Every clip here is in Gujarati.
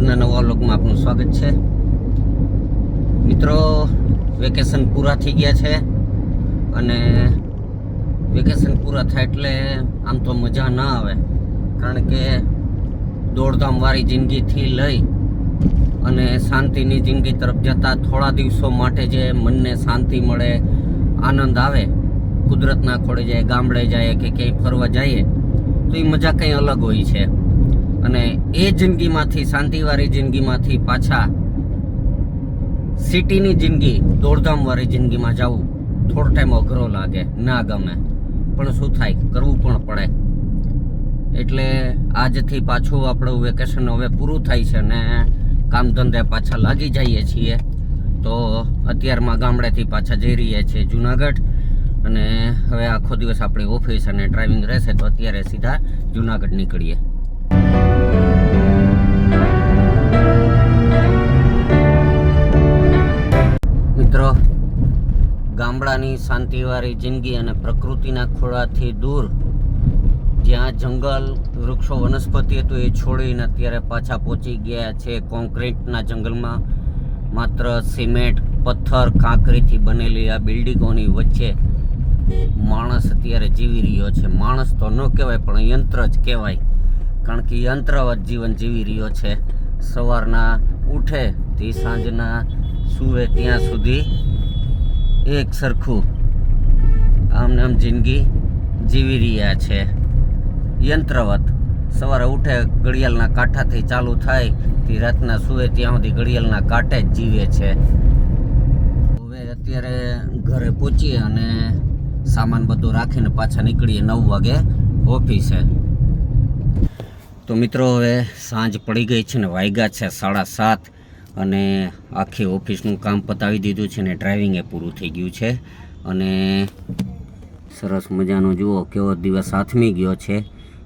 આજના નવા વ્લોગમાં આપનું સ્વાગત છે। મિત્રો, વેકેશન પૂરા થઈ ગયા છે અને વેકેશન પૂરા થાય એટલે આમ તો મજા ના આવે, કારણ કે દોડધામવાળી જિંદગીથી લઈ અને શાંતિની જિંદગી તરફ જતા થોડા દિવસો માટે જે મનને શાંતિ મળે, આનંદ આવે, કુદરતના ખોળે જાય, ગામડે જાય કે ક્યાંય ફરવા જઈએ તો એ મજા કંઈ અલગ હોય છે। અને એ જિંદગીમાંથી, શાંતિવાળી જિંદગીમાંથી પાછા સિટીની જિંદગી, દોડધામવાળી જિંદગીમાં જવું થોડો ટાઈમ અઘરો લાગે, ના ગમે, પણ શું થાય, કરવું પણ પડે। એટલે આજથી પાછું આપણું વેકેશન હવે પૂરું થાય છે ને કામ ધંધે પાછા લાગી જઈએ છીએ। તો અત્યારમાં ગામડેથી પાછા જઈ રહ્યા છીએ જુનાગઢ, અને હવે આખો દિવસ આપણી ઓફિસ અને ડ્રાઇવિંગ રહેશે, તો અત્યારે સીધા જુનાગઢ નીકળીએ। મિત્રો, ગામડાની શાંતિવાળી જિંદગી અને પ્રકૃતિના ખોળાથી દૂર, જ્યાં જંગલ, વૃક્ષો, વનસ્પતિ હતું એ છોડીને અત્યારે પાછા પહોંચી ગયા છે કોન્ક્રીટના જંગલમાં। માત્ર સિમેન્ટ, પથ્થર, કાંકરીથી બનેલી આ બિલ્ડિંગોની વચ્ચે માણસ અત્યારે જીવી રહ્યો છે। માણસ તો ન કહેવાય પણ યંત્ર જ કહેવાય, કારણ કે યંત્રવત જીવન જીવી રહ્યો છે। સવારના ઉઠે તે સાંજના સૂવે ત્યાં સુધી એક સરખું આમને આમ જિંદગી જીવી રહ્યા છે, યંત્રવત। સવારે ઉઠે ઘડિયાળના કાંઠાથી ચાલુ થાય તે રાતના સૂવે ત્યાં સુધી ઘડિયાળના કાંઠે જ જીવે છે। હવે અત્યારે ઘરે પહોંચીએ અને સામાન બધું રાખીને પાછા નીકળીએ 9 વાગે ઓફિસે। તો મિત્રો, હવે સાંજ પડી ગઈ છે ને વાગ્યા છે 7:30, અને આખી ઓફિસનું કામ પતાવી દીધું છે ને ડ્રાઇવિંગે પૂરું થઈ ગયું છે। અને સરસ મજાનો જુઓ કેવો દિવસ આથમી ગયો છે,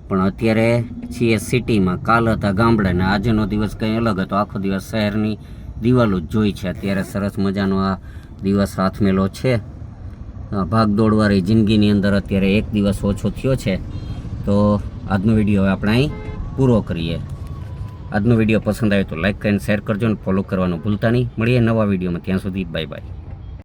પણ અત્યારે છીએ સિટીમાં, કાલ હતા ગામડે ને આજનો દિવસ કંઈ અલગ હતો, આખો દિવસ શહેરની દિવાલો જ જોઈ છે। અત્યારે સરસ મજાનો આ દિવસ આથમેલો છે। ભાગદોડવાળી જિંદગીની અંદર અત્યારે એક દિવસ ઓછો થયો છે। તો આજનો વિડીયો હવે આપણે અહીં પૂરો કરીએ। આજનો વિડીયો પસંદ આવે તો લાઈક કરીને શેર કરજો અને ફોલો કરવાનું ભૂલતા નહીં। મળીએ નવા વિડીયોમાં, ત્યાં સુધી બાય બાય।